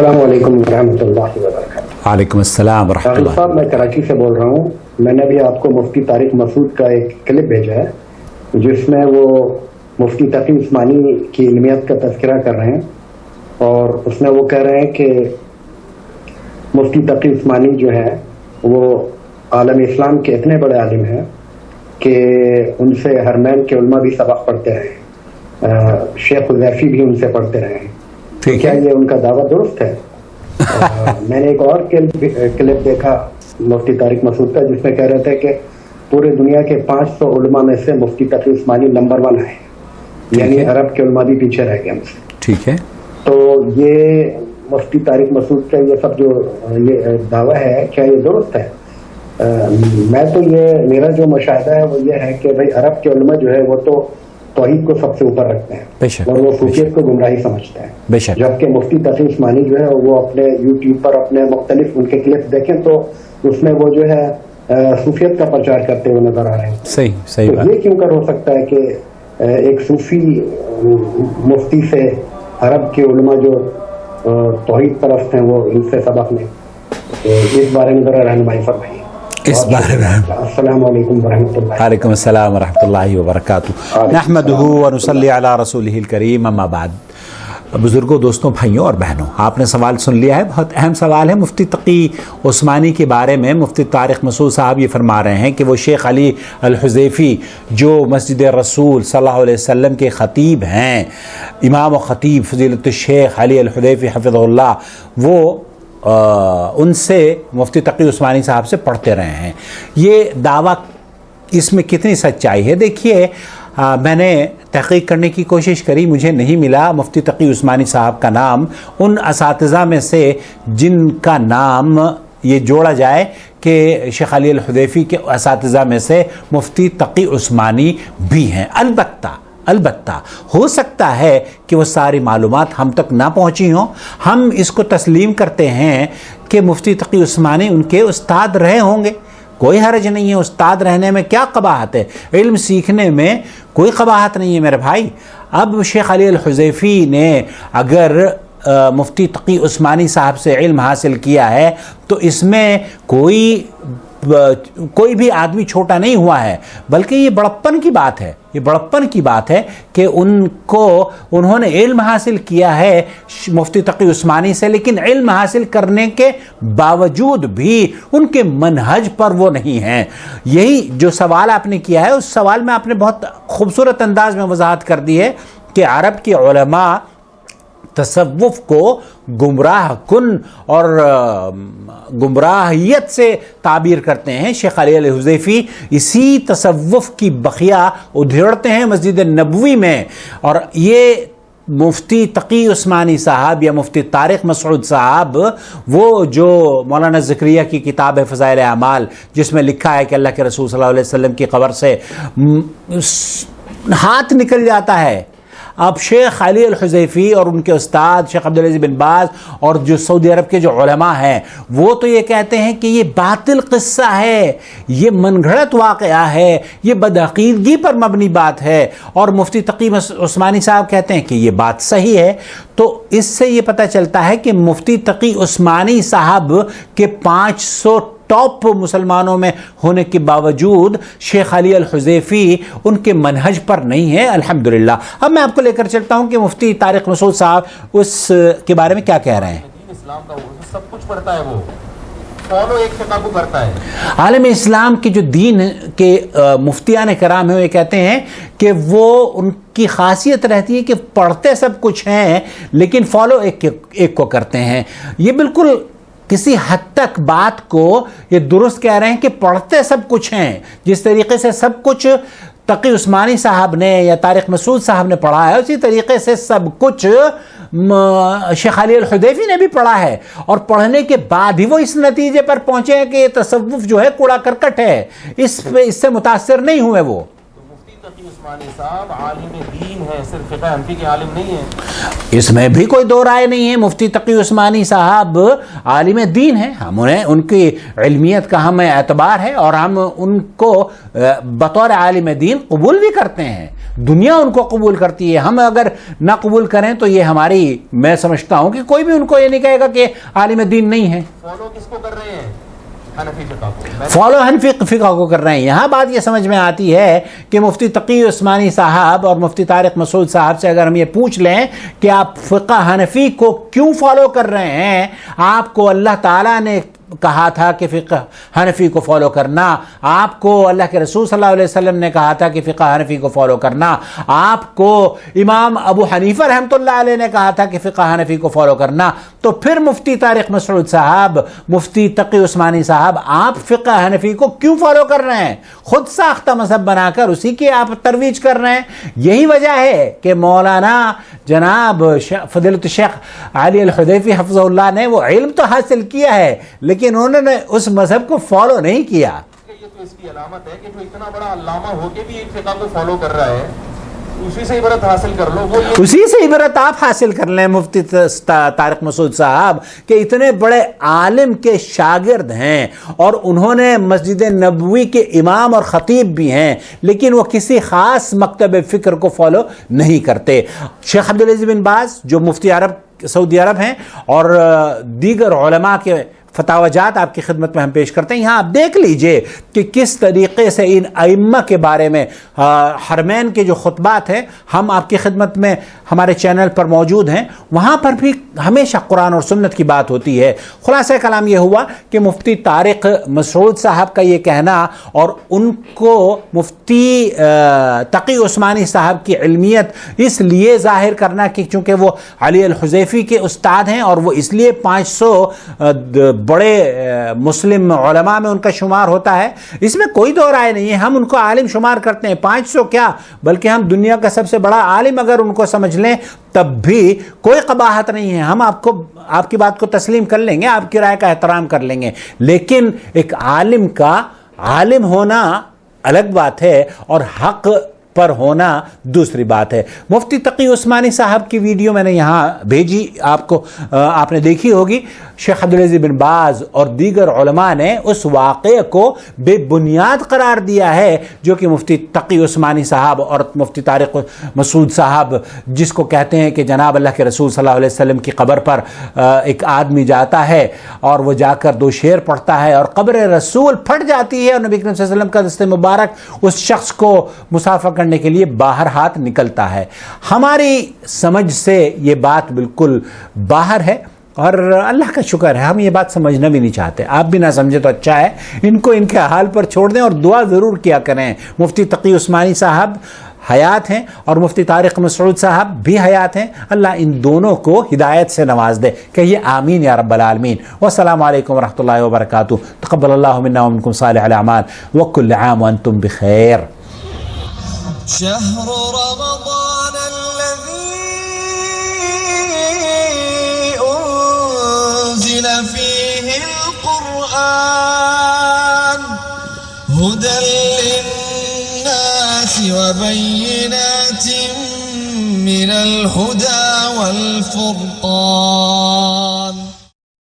السلام علیکم ورحمۃ اللہ وبرکاتہ۔ وعلیکم السلام ورحمۃ اللہ۔ صاحب میں کراچی سے بول رہا ہوں۔ میں نے بھی آپ کو مفتی طارق مسعود کا ایک کلپ بھیجا ہے جس میں وہ مفتی تقی عثمانی کی علمیت کا تذکرہ کر رہے ہیں، اور اس میں وہ کہہ رہے ہیں کہ مفتی تقی عثمانی جو ہے وہ عالم اسلام کے اتنے بڑے عالم ہیں کہ ان سے حرمین کے علماء بھی سبق پڑھتے رہے، شیخ حذیفی بھی ان سے پڑھتے رہے ہیں۔ کیا یہ ان کا دعویٰ درست ہے؟ میں نے ایک اور کلپ دیکھا مفتی طارق مسعود کا جس میں کہہ رہے تھے کہ پورے دنیا کے 500 علماء میں سے مفتی تقی عثمانی نمبر 1 ہے، یعنی عرب کے علماء بھی پیچھے رہ گئے ہم سے۔ ٹھیک ہے، تو یہ مفتی طارق مسعود کا یہ سب جو یہ دعویٰ ہے کیا یہ درست ہے؟ میں تو میرا جو مشاہدہ ہے وہ یہ ہے کہ بھائی عرب کے علماء جو ہے وہ تو توحید کو سب سے اوپر رکھتے ہیں اور وہ صوفیت کو گمراہی سمجھتے ہیں، جبکہ مفتی تقی عثمانی جو ہے وہ اپنے یوٹیوب پر اپنے مختلف ان کے کلپس دیکھیں تو اس میں وہ جو ہے صوفیت کا پرچار کرتے ہوئے نظر آ رہے ہیں۔ صحیح تو یہ کیوں کر ہو سکتا ہے کہ ایک صوفی مفتی سے عرب کے علماء جو توحید پرست ہیں وہ ان سے سبق لیں؟ اس بارے میں ذرا رہنمائی فرمائیے۔ اس بارے میں السلام علیکم ورحمۃ اللہ۔ وعلیکم السلام ورحمۃ اللہ وبرکاتہ۔ نحمدہ ونصلی علی رسولہ الکریم، اما بعد۔ بزرگوں، دوستوں، بھائیوں اور بہنوں، آپ نے سوال سن لیا ہے، بہت اہم سوال ہے مفتی تقی عثمانی کے بارے میں۔ مفتی طارق مسعود صاحب یہ فرما رہے ہیں کہ وہ شیخ علی الحذیفی جو مسجد رسول صلی اللہ علیہ وسلم کے خطیب ہیں، امام و خطیب فضیلت الشیخ علی الحذیفی حفظہ اللہ، وہ ان سے مفتی تقی عثمانی صاحب سے پڑھتے رہے ہیں۔ یہ دعویٰ اس میں کتنی سچائی ہے؟ دیکھیے، میں نے تحقیق کرنے کی کوشش کری، مجھے نہیں ملا مفتی تقی عثمانی صاحب کا نام ان اساتذہ میں سے جن کا نام یہ جوڑا جائے کہ شیخ علی الحذیفی کے اساتذہ میں سے مفتی تقی عثمانی بھی ہیں۔ البتہ ہو سکتا ہے کہ وہ ساری معلومات ہم تک نہ پہنچی ہوں۔ ہم اس کو تسلیم کرتے ہیں کہ مفتی تقی عثمانی ان کے استاد رہے ہوں گے، کوئی حرج نہیں ہے، استاد رہنے میں کیا قباحت ہے، علم سیکھنے میں کوئی قباحت نہیں ہے میرے بھائی۔ اب شیخ علی الحذیفی نے اگر مفتی تقی عثمانی صاحب سے علم حاصل کیا ہے تو اس میں کوئی بھی آدمی چھوٹا نہیں ہوا ہے، بلکہ یہ بڑپن کی بات ہے کہ انہوں نے علم حاصل کیا ہے مفتی تقی عثمانی سے، لیکن علم حاصل کرنے کے باوجود بھی ان کے منہج پر وہ نہیں ہیں۔ یہی جو سوال آپ نے کیا ہے، اس سوال میں آپ نے بہت خوبصورت انداز میں وضاحت کر دی ہے کہ عرب کے علماء تصوف کو گمراہ کن اور گمراہیت سے تعبیر کرتے ہیں۔ شیخ علی الحذیفی اسی تصوف کی بقیہ ادھیڑتے ہیں مسجد نبوی میں، اور یہ مفتی تقی عثمانی صاحب یا مفتی طارق مسعود صاحب، وہ جو مولانا زکریا کی کتاب ہے فضائل اعمال، جس میں لکھا ہے کہ اللہ کے رسول صلی اللہ علیہ وسلم کی قبر سے ہاتھ نکل جاتا ہے، اب شیخ علی الحذیفی اور ان کے استاد شیخ عبدالعزیز بن باز اور جو سعودی عرب کے جو علماء ہیں وہ تو یہ کہتے ہیں کہ یہ باطل قصہ ہے، یہ من گھڑت واقعہ ہے، یہ بدعقیدگی پر مبنی بات ہے، اور مفتی تقی عثمانی صاحب کہتے ہیں کہ یہ بات صحیح ہے۔ تو اس سے یہ پتہ چلتا ہے کہ مفتی تقی عثمانی صاحب کے 500 ٹاپ مسلمانوں میں ہونے کے باوجود شیخ علی الحذیفی ان کے منہج پر نہیں ہے، الحمدللہ۔ اب میں آپ کو لے کر چلتا ہوں کہ مفتی طارق مسعود صاحب اس کے بارے میں کیا کہہ رہے ہیں۔ اسلام کا سب کچھ پڑھتا ہے، وہ فالو ایک سے قابو کرتا ہے۔ عالم اسلام کے جو دین کے مفتیان کرام ہیں وہ یہ کہتے ہیں کہ وہ ان کی خاصیت رہتی ہے کہ پڑھتے سب کچھ ہیں لیکن فالو ایک کو کرتے ہیں۔ یہ بالکل کسی حد تک بات کو یہ درست کہہ رہے ہیں کہ پڑھتے سب کچھ ہیں، جس طریقے سے سب کچھ تقی عثمانی صاحب نے یا طارق مسعود صاحب نے پڑھا ہے، اسی طریقے سے سب کچھ شیخ علی الحذیفی نے بھی پڑھا ہے، اور پڑھنے کے بعد ہی وہ اس نتیجے پر پہنچے ہیں کہ یہ تصوف جو ہے کوڑا کرکٹ ہے، اس سے متاثر نہیں ہوئے وہ۔ مفتی تقی عثمانی صاحب عالم دین ہے، صرف فقہ حنفی کے عالم نہیں ہیں. اس میں بھی کوئی دو رائے نہیں ہے. مفتی تقی عثمانی صاحب عالم دین ہیں. ہم انہیں ان کی علمیت کا ہمیں اعتبار ہے اور ہم ان کو بطور عالم دین قبول بھی کرتے ہیں. دنیا ان کو قبول کرتی ہے. ہم اگر نہ قبول کریں تو یہ ہماری، میں سمجھتا ہوں کہ کوئی بھی ان کو یہ نہیں کہے گا کہ عالم دین نہیں ہے. فالو کس کو کر رہے ہیں؟ حنفی فقہ کو. فالو حنفی فقہ کو کر رہے ہیں. یہاں بات یہ سمجھ میں آتی ہے کہ مفتی تقی عثمانی صاحب اور مفتی طارق مسعود صاحب سے اگر ہم یہ پوچھ لیں کہ آپ فقہ حنفی کو کیوں فالو کر رہے ہیں، آپ کو اللہ تعالیٰ نے کہا تھا کہ فقہ حنفی کو فالو کرنا، آپ کو اللہ کے رسول صلی اللہ علیہ وسلم نے کہا تھا کہ فقہ حنفی کو فالو کرنا، آپ کو امام ابو حنیفہ رحمۃ اللہ علیہ نے کہا تھا کہ فقہ حنفی کو فالو کرنا، تو پھر مفتی طارق مسعود صاحب، مفتی تقی عثمانی صاحب، آپ فقہ حنفی کو کیوں فالو کر رہے ہیں؟ خود ساختہ مذہب بنا کر اسی کی آپ ترویج کر رہے ہیں. یہی وجہ ہے کہ مولانا جناب فضیلت الشیخ علی الحذیفی حفظہ اللہ نے وہ علم تو حاصل کیا ہے لیکن انہوں نے اس مذہب کو فالو نہیں کیا. یہ تو اس کی علامت ہے کہ جو اتنا بڑا علامہ ہو کے بھی ایک فقہ کو فالو کر رہا ہے، اسی سے عبرت حاصل کر لو. وہ اسی سے عبرت آپ حاصل کر لیں مفتی طارق مسعود صاحب کہ اتنے بڑے عالم کے شاگرد ہیں اور انہوں نے مسجد نبوی کے امام اور خطیب بھی ہیں، لیکن وہ کسی خاص مکتب فکر کو فالو نہیں کرتے. شیخ عبدالعزیز بن باز جو مفتی سعودی عرب ہیں اور دیگر علماء کے فتاوجات آپ کی خدمت میں ہم پیش کرتے ہیں. یہاں آپ دیکھ لیجئے کہ کس طریقے سے ان ائمہ کے بارے میں حرمین کے جو خطبات ہیں ہم آپ کی خدمت میں ہمارے چینل پر موجود ہیں، وہاں پر بھی ہمیشہ قرآن اور سنت کی بات ہوتی ہے. خلاصہ کلام یہ ہوا کہ مفتی طارق مسعود صاحب کا یہ کہنا اور ان کو مفتی تقی عثمانی صاحب کی علمیت اس لیے ظاہر کرنا کہ چونکہ وہ علی الحذیفی کے استاد ہیں اور وہ اس لیے 500 بڑے مسلم علماء میں ان کا شمار ہوتا ہے، اس میں کوئی دو رائے نہیں ہے. ہم ان کو عالم شمار کرتے ہیں، 500 کیا بلکہ ہم دنیا کا سب سے بڑا عالم اگر ان کو سمجھ لیں تب بھی کوئی قباحت نہیں ہے. ہم آپ کی بات کو تسلیم کر لیں گے، آپ کی رائے کا احترام کر لیں گے، لیکن ایک عالم کا عالم ہونا الگ بات ہے اور حق پر ہونا دوسری بات ہے. مفتی تقی عثمانی صاحب کی ویڈیو میں نے یہاں بھیجی، آپ نے دیکھی ہوگی. شیخ عبدالعزیز بن باز اور دیگر علماء نے اس واقعے کو بے بنیاد قرار دیا ہے جو کہ مفتی تقی عثمانی صاحب اور مفتی طارق مسعود صاحب جس کو کہتے ہیں کہ جناب اللہ کے رسول صلی اللہ علیہ وسلم کی قبر پر ایک آدمی جاتا ہے اور وہ جا کر 2 شعر پڑھتا ہے اور قبر رسول پھٹ جاتی ہے اور نبی کریم صلی اللہ علیہ وسلم کا دست مبارک اس شخص کو مسافہ کرنے کے لیے باہر ہاتھ نکلتا ہے. ہماری سمجھ سے یہ بات بالکل باہر ہے اور اللہ کا شکر ہے ہم یہ بات سمجھنا بھی نہیں چاہتے. آپ بھی نہ سمجھے تو اچھا ہے. ان کو ان کے حال پر چھوڑ دیں اور دعا ضرور کیا کریں. مفتی تقی عثمانی صاحب حیات ہیں اور مفتی طارق مسعود صاحب بھی حیات ہیں. اللہ ان دونوں کو ہدایت سے نواز دے. کہیے آمین یا رب العالمین. والسلام علیکم ورحمۃ اللہ وبرکاتہ. تقبل اللہ منا ومنکم صالح الاعمال وکل عام وانتم بخیر. شهر رمضان الذي أنزل فيه القرآن هدى للناس وبينات من الهدى والفرقان.